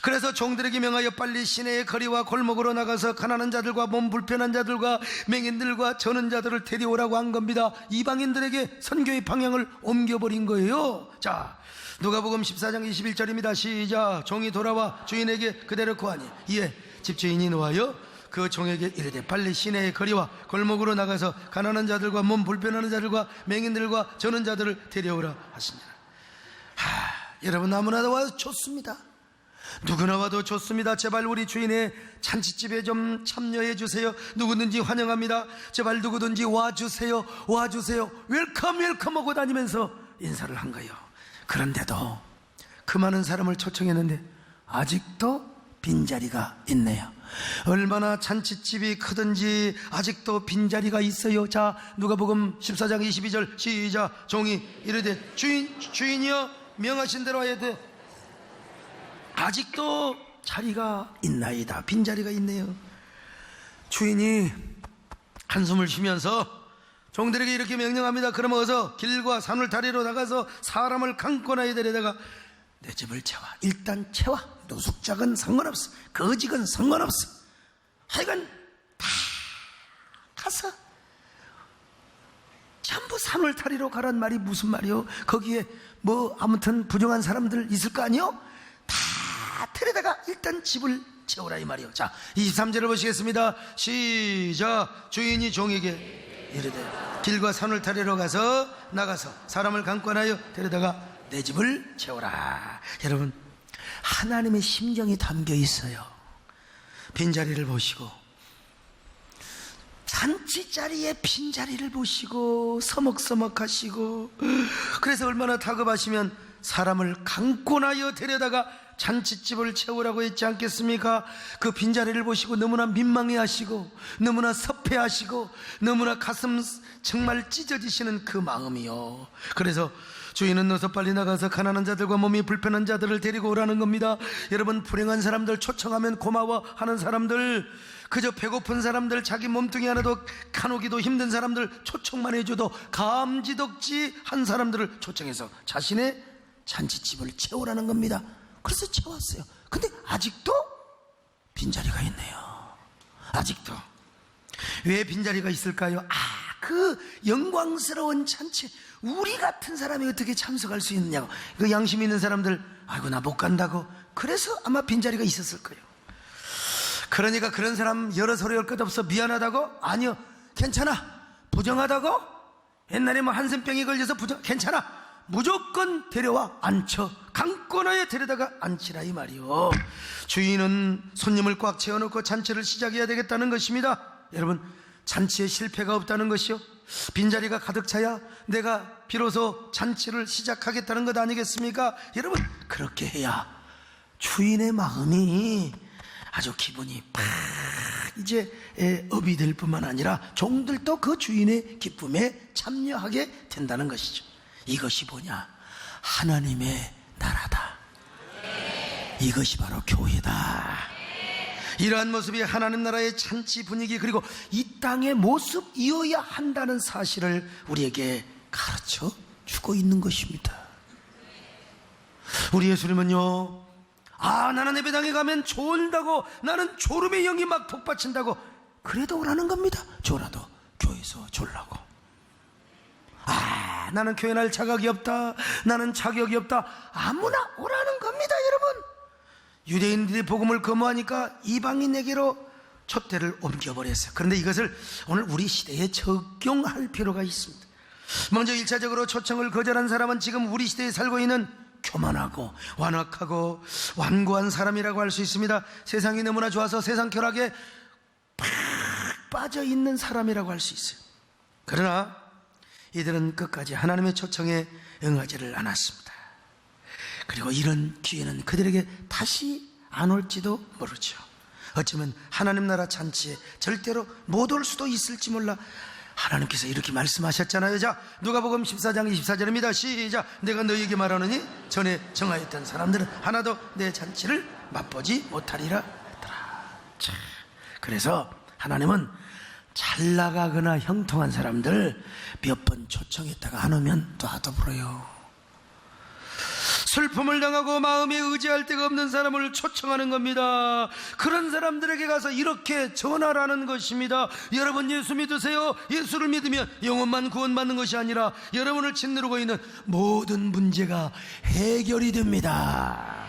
그래서 종들에게 명하여 빨리 시내의 거리와 골목으로 나가서 가난한 자들과 몸 불편한 자들과 맹인들과 저는 자들을 데려오라고 한 겁니다. 이방인들에게 선교의 방향을 옮겨버린 거예요. 자, 누가복음 14장 21절입니다. 시작. 종이 돌아와 주인에게 그대로 구하니 이에 집주인이 노하여 그 종에게 이르되 빨리 시내의 거리와 골목으로 나가서 가난한 자들과 몸 불편한 자들과 맹인들과 저는 자들을 데려오라 하시니라. 여러분, 아무나 와도 좋습니다. 누구나 와도 좋습니다. 제발 우리 주인의 잔치집에 좀 참여해 주세요. 누구든지 환영합니다. 제발 누구든지 와주세요. 웰컴 하고 다니면서 인사를 한 거예요. 그런데도 그 많은 사람을 초청했는데 아직도 빈자리가 있네요. 얼마나 잔치집이 크든지 아직도 빈자리가 있어요. 자, 누가복음 14장 22절 시작. 종이 이르되 주인이여 명하신 대로 해야 돼. 아직도 자리가 있나이다. 빈자리가 있네요. 주인이 한숨을 쉬면서 종들에게 이렇게 명령합니다. 그럼 어서 길과 산을 다리로 나가서 사람을 강권하여 데려다가 내 집을 채워. 일단 채워. 노숙자건 상관없어. 거지건 상관없어. 하여간 다 가서 전부 산을 다리로 가란 말이 무슨 말이요? 거기에 뭐 아무튼 부정한 사람들 있을 거 아니요? 다 데려다가 일단 집을 채우라 이 말이요. 자, 23절을 보시겠습니다. 시작. 주인이 종에게 이르되 길과 산을 다리로 나가서 사람을 강권하여 데려다가 내 집을 채우라. 여러분, 하나님의 심정이 담겨 있어요. 빈자리를 보시고, 잔치 자리에 빈자리를 보시고 서먹서먹하시고, 그래서 얼마나 다급하시면 사람을 강권하여 데려다가 잔치집을 채우라고 했지 않겠습니까? 그 빈자리를 보시고 너무나 민망해하시고 너무나 섭해하시고 너무나 가슴 정말 찢어지시는 그 마음이요. 그래서 주인은 어서 빨리 나가서 가난한 자들과 몸이 불편한 자들을 데리고 오라는 겁니다. 여러분, 불행한 사람들 초청하면 고마워하는 사람들, 그저 배고픈 사람들, 자기 몸뚱이 하나도 가누기도 힘든 사람들 초청만 해줘도 감지덕지한 사람들을 초청해서 자신의 잔치집을 채우라는 겁니다. 그래서 채웠어요. 근데 아직도 빈자리가 있네요. 아직도. 왜 빈자리가 있을까요? 그 영광스러운 잔치, 우리 같은 사람이 어떻게 참석할 수 있느냐고. 그 양심 있는 사람들, 아이고 나 못 간다고. 그래서 아마 빈자리가 있었을 거예요. 그러니까 그런 사람 여러 소리 할 것 없어 미안하다고? 아니요, 괜찮아. 부정하다고? 옛날에 뭐 한센병이 걸려서 괜찮아. 무조건 데려와 앉혀. 강권하에 데려다가 앉히라 이 말이요. 주인은 손님을 꽉 채워놓고 잔치를 시작해야 되겠다는 것입니다. 여러분, 잔치에 실패가 없다는 것이요, 빈자리가 가득 차야 내가 비로소 잔치를 시작하겠다는 것 아니겠습니까? 여러분, 그렇게 해야 주인의 마음이 아주 기분이 팍 이제 업이 될 뿐만 아니라 종들도 그 주인의 기쁨에 참여하게 된다는 것이죠. 이것이 뭐냐? 하나님의 나라다. 이것이 바로 교회다. 이러한 모습이 하나님 나라의 잔치 분위기, 그리고 이 땅의 모습이어야 한다는 사실을 우리에게 가르쳐 주고 있는 것입니다. 우리 예수님은요, 나는 예배당에 가면 졸다고, 나는 졸음의 영이 막 북받친다고. 그래도 오라는 겁니다. 졸아도 교회에서 졸라고. 나는 교회 날 자각이 없다, 나는 자격이 없다. 아무나 오라는 겁니다, 여러분. 유대인들이 복음을 거부하니까 이방인에게로 촛대를 옮겨버렸어요. 그런데 이것을 오늘 우리 시대에 적용할 필요가 있습니다. 먼저 1차적으로 초청을 거절한 사람은 지금 우리 시대에 살고 있는 교만하고 완악하고 완고한 사람이라고 할 수 있습니다. 세상이 너무나 좋아서 세상 쾌락에 팍 빠져 있는 사람이라고 할 수 있어요. 그러나 이들은 끝까지 하나님의 초청에 응하지를 않았습니다. 그리고 이런 기회는 그들에게 다시 안 올지도 모르죠. 어쩌면 하나님 나라 잔치에 절대로 못 올 수도 있을지 몰라. 하나님께서 이렇게 말씀하셨잖아요. 자, 누가복음 14장 24절입니다. 시작. 내가 너희에게 말하노니 전에 정하였던 사람들은 하나도 내 잔치를 맛보지 못하리라 했더라. 자, 그래서 하나님은 잘 나가거나 형통한 사람들 몇 번 초청했다가 안 오면 놔둬버려요. 슬픔을 당하고 마음에 의지할 데가 없는 사람을 초청하는 겁니다. 그런 사람들에게 가서 이렇게 전하라는 것입니다. 여러분, 예수 믿으세요. 예수를 믿으면 영혼만 구원받는 것이 아니라 여러분을 짓누르고 있는 모든 문제가 해결이 됩니다.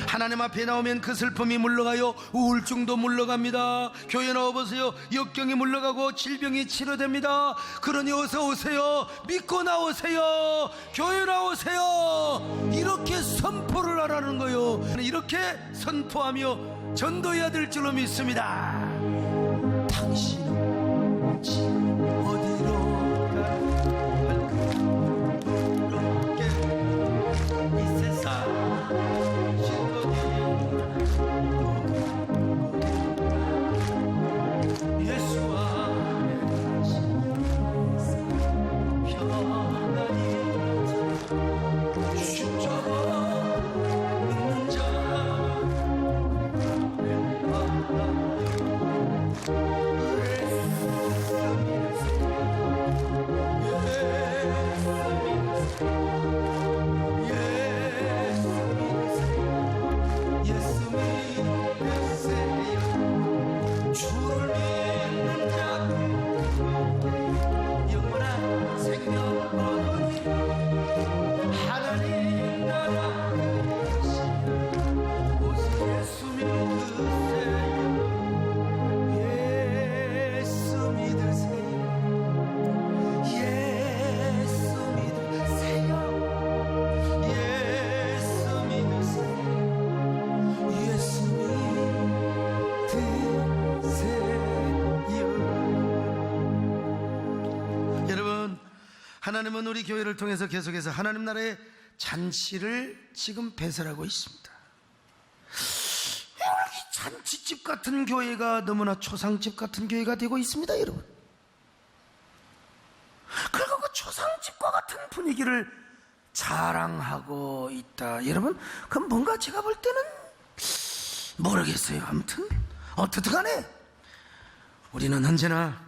하나님 앞에 나오면 그 슬픔이 물러가요. 우울증도 물러갑니다. 교회 나와보세요. 역경이 물러가고 질병이 치료됩니다. 그러니 어서 오세요. 믿고 나오세요. 교회 나오세요. 이렇게 선포를 하라는 거예요. 이렇게 선포하며 전도해야 될 줄로 믿습니다. 당신은 지금 어디로 갈까? 이 세상 하나님은 우리 교회를 통해서 계속해서 하나님 나라의 잔치를 지금 배설하고 있습니다. 잔치집 같은 교회가 너무나 초상집 같은 교회가 되고 있습니다, 여러분. 그리고 그 초상집과 같은 분위기를 자랑하고 있다. 여러분, 그럼 뭔가 제가 볼 때는 모르겠어요. 아무튼 어떻든 간에 우리는 언제나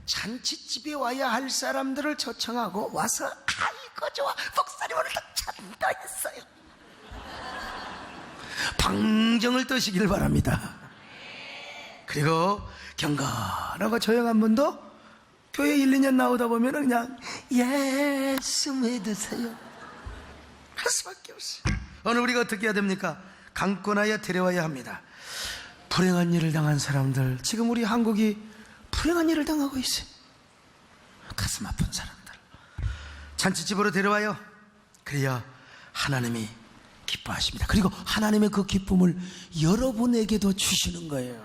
잔치집에 와야 할 사람들을 초청하고 와서 아이고 좋아, 목사님 오늘도 찬다했어요. 방정을 뜨시길 바랍니다. 그리고 경건하고 조용한 분도 교회 1, 2년 나오다 보면 그냥 예수 믿으세요 할 수밖에 없어요. 오늘 우리가 어떻게 해야 됩니까? 강권하여 데려와야 합니다. 불행한 일을 당한 사람들, 지금 우리 한국이 불행한 일을 당하고 있어요. 가슴 아픈 사람들 잔치집으로 데려와요. 그래야 하나님이 기뻐하십니다. 그리고 하나님의 그 기쁨을 여러분에게도 주시는 거예요.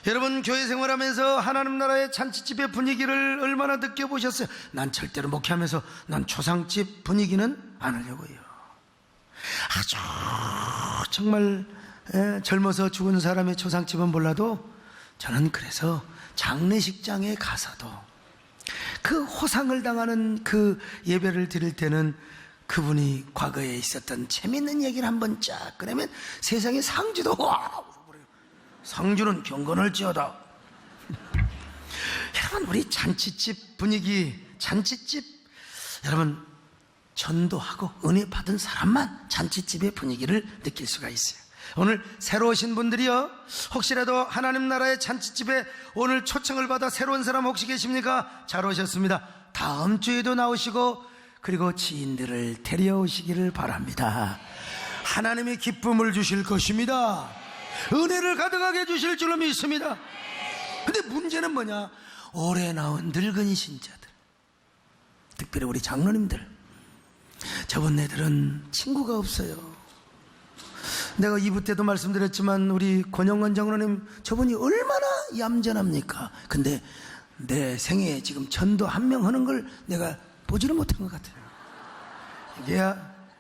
여러분, 교회 생활하면서 하나님 나라의 잔치집의 분위기를 얼마나 느껴보셨어요? 난 절대로 목회하면서 난 초상집 분위기는 안 하려고요. 아주 정말 젊어서 죽은 사람의 초상집은 몰라도 저는 그래서 장례식장에 가서도 그 호상을 당하는 그 예배를 드릴 때는 그분이 과거에 있었던 재밌는 얘기를 한번 쫙 꺼내면 세상에 상주도 와 웃어버려요. 상주는 경건할지어다. 여러분, 우리 잔치집 분위기, 잔치집, 여러분 전도하고 은혜 받은 사람만 잔치집의 분위기를 느낄 수가 있어요. 오늘 새로 오신 분들이요, 혹시라도 하나님 나라의 잔치집에 오늘 초청을 받아 새로운 사람 혹시 계십니까? 잘 오셨습니다. 다음 주에도 나오시고 그리고 지인들을 데려오시기를 바랍니다. 하나님이 기쁨을 주실 것입니다. 은혜를 가득하게 주실 줄로 믿습니다. 근데 문제는 뭐냐? 오래 나온 늙은 신자들, 특별히 우리 장로님들, 저번 애들은 친구가 없어요. 내가 2부 때도 말씀드렸지만 우리 권영원 장로님 저분이 얼마나 얌전합니까? 근데 내 생애에 지금 전도 한 명 하는 걸 내가 보지를 못한 것 같아요.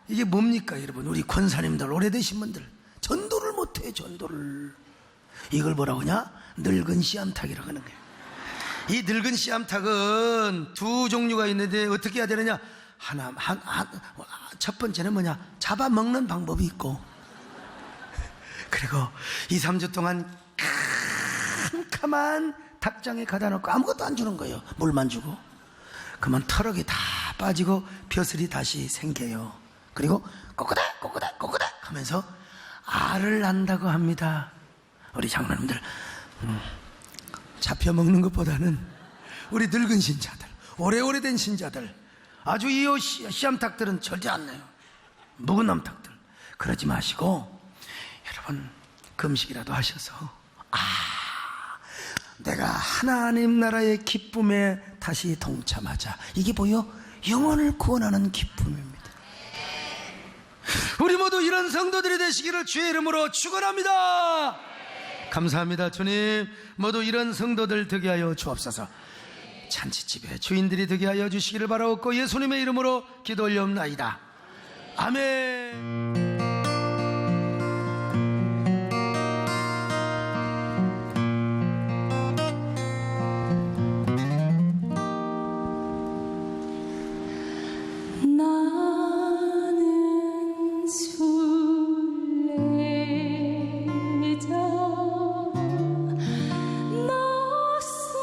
이게 뭡니까 여러분? 우리 권사님들, 오래되신 분들 전도를 못해. 전도를. 이걸 뭐라고 하냐? 늙은 씨암탉이라고 하는 거예요. 이 늙은 씨암탉은 두 종류가 있는데 어떻게 해야 되느냐? 첫 번째는 뭐냐? 잡아먹는 방법이 있고, 그리고 2, 3주 동안 캄캄한 닭장에 가다 놓고 아무것도 안 주는 거예요. 물만 주고. 그러면 털럭이 다 빠지고 벼슬이 다시 생겨요. 그리고 꼬꼬닥 하면서 알을 낳는다고 합니다. 우리 장로님들, 잡혀먹는 것보다는 우리 늙은 신자들, 오래된 신자들, 아주 이 씨암탉들은 절대 안 나요. 묵은 암탉들. 그러지 마시고 여러분 금식이라도 하셔서 내가 하나님 나라의 기쁨에 다시 동참하자. 이게 뭐요? 영혼을 구원하는 기쁨입니다. 우리 모두 이런 성도들이 되시기를 주의 이름으로 축원합니다. 감사합니다. 주님, 모두 이런 성도들 되게 하여 주옵소서. 잔치집에 주인들이 되게 하여 주시기를 바라옵고 예수님의 이름으로 기도 올려옵나이다. 아멘. 나는 순례자 낯선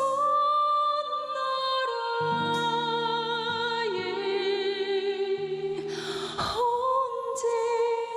나라에 언제나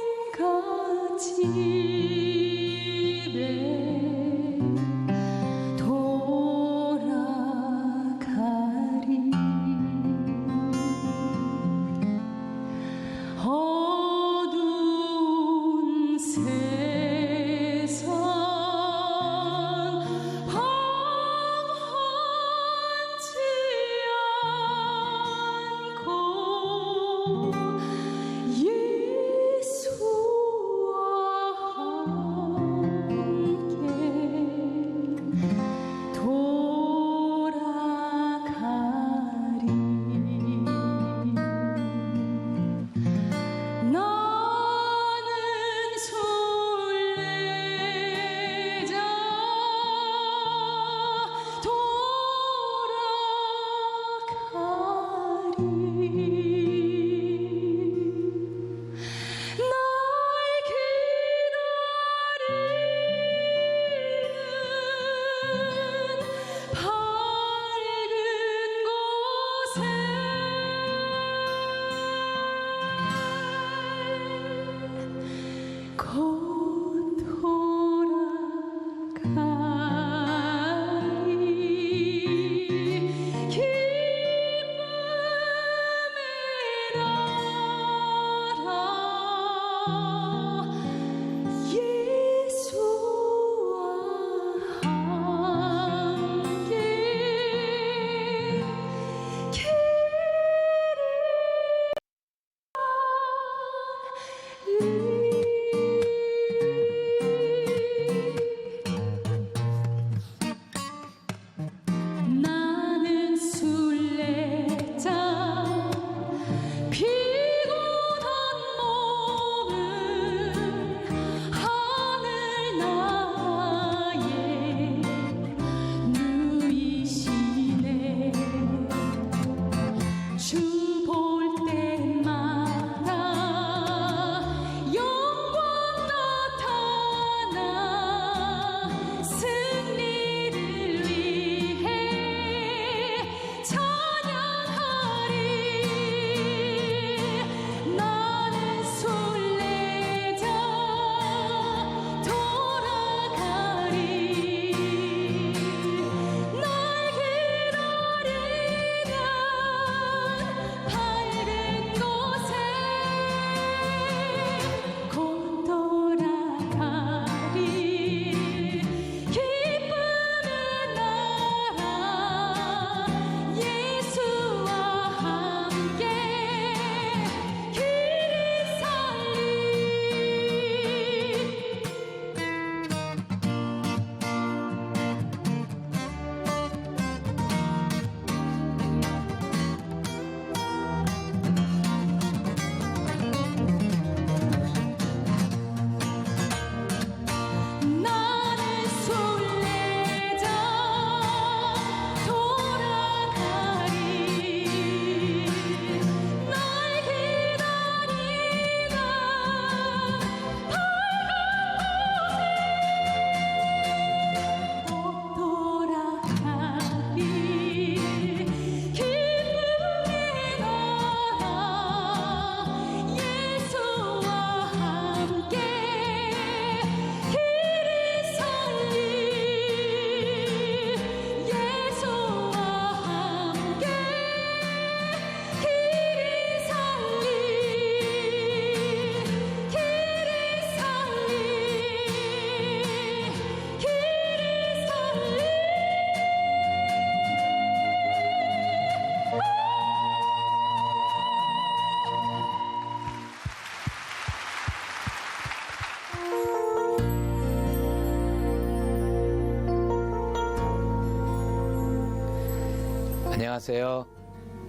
안녕하세요.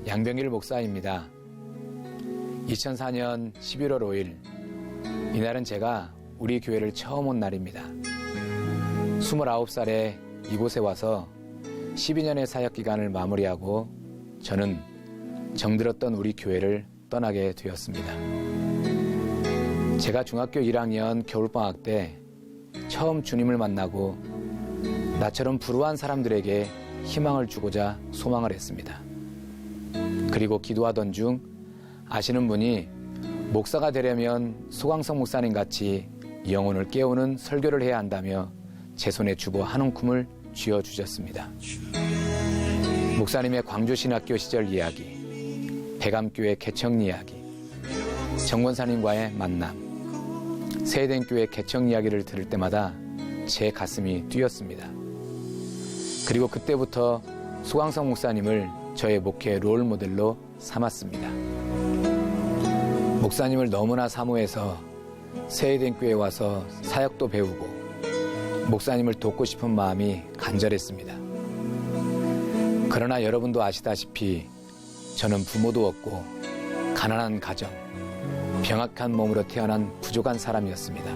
양병길 목사입니다. 2004년 11월 5일, 이날은 제가 우리 교회를 처음 온 날입니다. 29살에 이곳에 와서 12년의 사역 기간을 마무리하고 저는 정들었던 우리 교회를 떠나게 되었습니다. 제가 중학교 1학년 겨울방학 때 처음 주님을 만나고 나처럼 불우한 사람들에게 희망을 주고자 소망을 했습니다. 그리고 기도하던 중 아시는 분이 목사가 되려면 소강성 목사님 같이 영혼을 깨우는 설교를 해야 한다며 제 손에 주보 한 움큼을 쥐어주셨습니다. 목사님의 광주신학교 시절 이야기, 대감교회 개청 이야기, 정권사님과의 만남, 세대교회 개청 이야기를 들을 때마다 제 가슴이 뛰었습니다. 그리고 그때부터 소강성 목사님을 저의 목회 롤 모델로 삼았습니다. 목사님을 너무나 사모해서 세대교회에 와서 사역도 배우고 목사님을 돕고 싶은 마음이 간절했습니다. 그러나 여러분도 아시다시피 저는 부모도 없고 가난한 가정, 병약한 몸으로 태어난 부족한 사람이었습니다.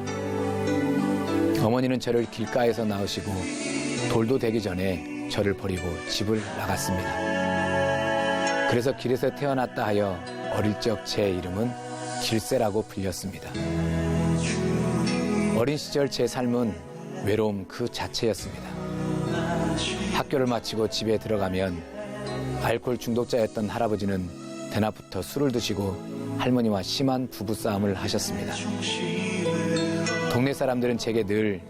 어머니는 저를 길가에서 낳으시고 돌도 되기 전에 저를 버리고 집을 나갔습니다. 그래서 길에서 태어났다 하여 어릴 적 제 이름은 길새라고 불렸습니다. 어린 시절 제 삶은 외로움 그 자체였습니다. 학교를 마치고 집에 들어가면 알코올 중독자였던 할아버지는 대낮부터 술을 드시고 할머니와 심한 부부싸움을 하셨습니다. 동네 사람들은 제게 늘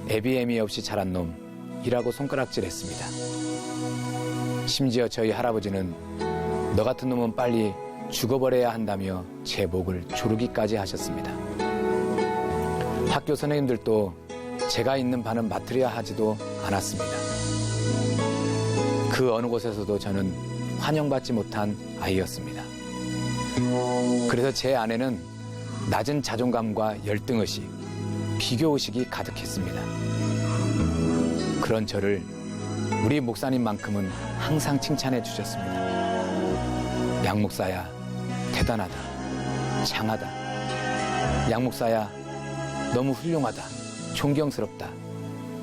애비애미 없이 자란 놈이라고 손가락질했습니다. 심지어 저희 할아버지는 너 같은 놈은 빨리 죽어버려야 한다며 제 목을 조르기까지 하셨습니다. 학교 선생님들도 제가 있는 반은 맡으려 하지도 않았습니다. 그 어느 곳에서도 저는 환영받지 못한 아이였습니다. 그래서 제 안에는 낮은 자존감과 열등의식, 비교의식이 가득했습니다. 그런 저를 우리 목사님만큼은 항상 칭찬해 주셨습니다. 양 목사야, 대단하다, 장하다. 양 목사야, 너무 훌륭하다, 존경스럽다,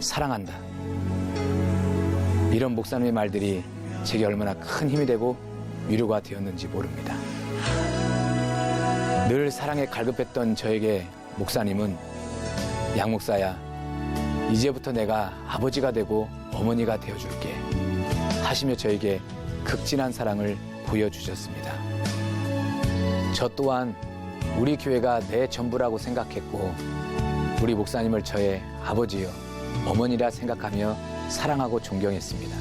사랑한다. 이런 목사님의 말들이 제게 얼마나 큰 힘이 되고 위로가 되었는지 모릅니다. 늘 사랑에 갈급했던 저에게 목사님은 양 목사야, 이제부터 내가 아버지가 되고 어머니가 되어줄게 하시며 저에게 극진한 사랑을 보여주셨습니다. 저 또한 우리 교회가 내 전부라고 생각했고 우리 목사님을 저의 아버지여 어머니라 생각하며 사랑하고 존경했습니다.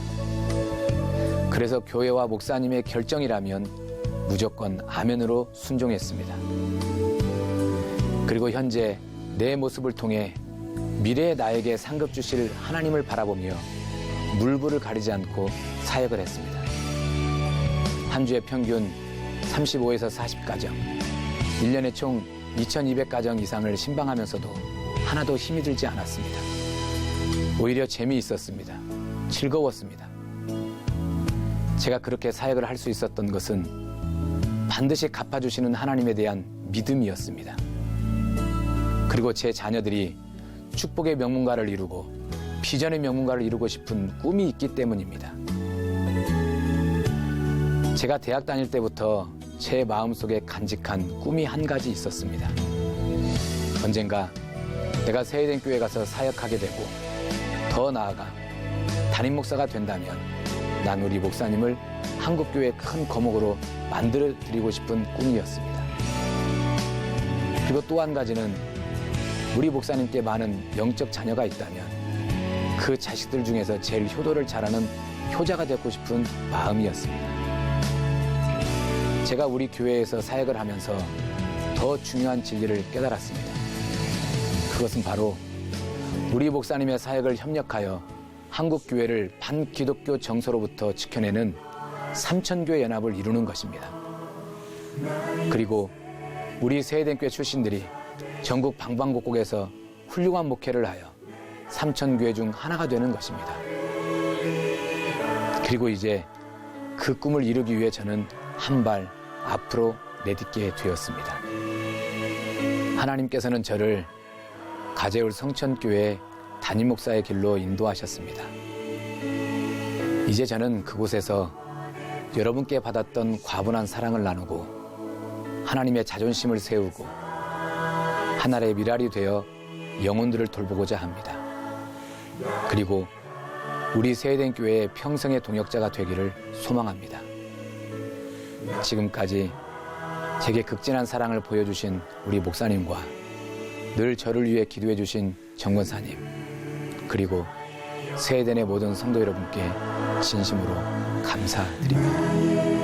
그래서 교회와 목사님의 결정이라면 무조건 아멘으로 순종했습니다. 그리고 현재 내 모습을 통해 미래의 나에게 상급 주실 하나님을 바라보며 물불을 가리지 않고 사역을 했습니다. 한 주에 평균 35에서 40가정, 1년에 총 2200가정 이상을 신방하면서도 하나도 힘이 들지 않았습니다. 오히려 재미있었습니다. 즐거웠습니다. 제가 그렇게 사역을 할 수 있었던 것은 반드시 갚아주시는 하나님에 대한 믿음이었습니다. 그리고 제 자녀들이 축복의 명문가를 이루고 비전의 명문가를 이루고 싶은 꿈이 있기 때문입니다. 제가 대학 다닐 때부터 제 마음속에 간직한 꿈이 한 가지 있었습니다. 언젠가 내가 세이덴교회 가서 사역하게 되고 더 나아가 담임 목사가 된다면 난 우리 목사님을 한국교회의 큰 거목으로 만들어 드리고 싶은 꿈이었습니다. 그리고 또 한 가지는 우리 목사님께 많은 영적 자녀가 있다면 그 자식들 중에서 제일 효도를 잘하는 효자가 되고 싶은 마음이었습니다. 제가 우리 교회에서 사역을 하면서 더 중요한 진리를 깨달았습니다. 그것은 바로 우리 목사님의 사역을 협력하여 한국교회를 반기독교 정서로부터 지켜내는 삼천교회 연합을 이루는 것입니다. 그리고 우리 세이덴교회 출신들이 전국 방방곡곡에서 훌륭한 목회를 하여 삼천교회 중 하나가 되는 것입니다. 그리고 이제 그 꿈을 이루기 위해 저는 한 발 앞으로 내딛게 되었습니다. 하나님께서는 저를 가재울 성천교회 담임 목사의 길로 인도하셨습니다. 이제 저는 그곳에서 여러분께 받았던 과분한 사랑을 나누고 하나님의 자존심을 세우고 하나의 미랄이 되어 영혼들을 돌보고자 합니다. 그리고 우리 세회된 교회의 평생의 동역자가 되기를 소망합니다. 지금까지 제게 극진한 사랑을 보여주신 우리 목사님과 늘 저를 위해 기도해 주신 정권사님, 그리고 세회된의 모든 성도 여러분께 진심으로 감사드립니다.